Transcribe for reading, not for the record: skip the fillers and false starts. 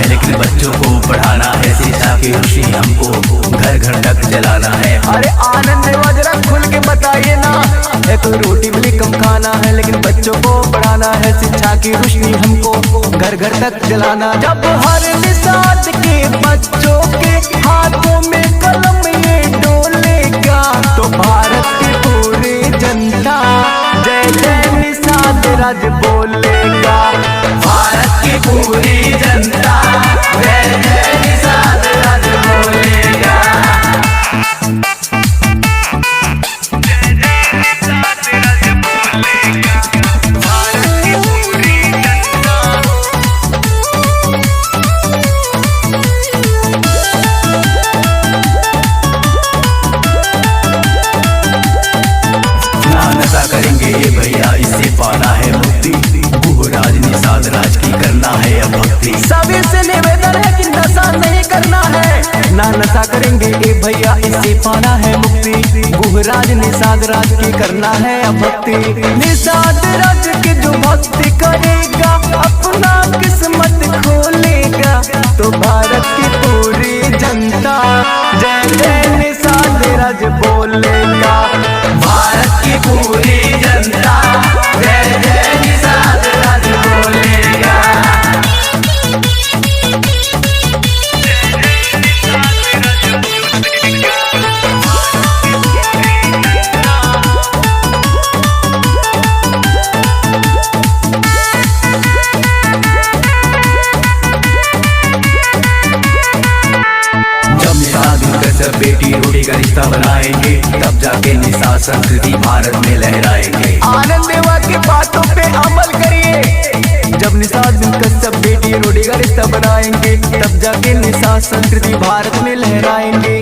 लेकिन बच्चों को पढ़ाना है, शिक्षा की रोशनी हमको घर घर तक जलाना है। अरे आनंद जरा खुल के बताइए ना। एक रोटी भी कम खाना है, लेकिन बच्चों को पढ़ाना है, शिक्षा की रोशनी हमको घर घर तक जलाना। जब हर निषाद के बच्चों के हाथों में कलम ये डोलेगा, तो भारत की पूरी जनता जय जय निषाद राज बोलेगा। भारत की पूरी जनता जय जय निषाद राज बोलेगा। करेंगे ये भैया, इससे पाना है मुक्ति। गुहराज निषाद राज की करना है अब भक्ति। सभी से निवेदन है कि नशा नहीं करना है, ना नशा करेंगे ये भैया, इससे पाना है मुक्ति। गुहराज निषाद राज की करना है अब भक्ति। निषाद राज की जो भक्ति करेगा, अपना किस्मत खोलेगा, तो भारत की पूरी जनता जय जय निषाद राज बोलेगा। भारत की पूरी जनता जय जय निषाद राज बोलेगा। सब बेटी रोटी का रिश्ता बनाएंगे, तब जाके निषाद संस्कृति भारत में लहराएंगे। आनंद देवा की बातों पे अमल करिए। जब निषाद सब बेटी रोटी का रिश्ता बनाएंगे, तब जाके निषाद संस्कृति भारत में लहराएंगे।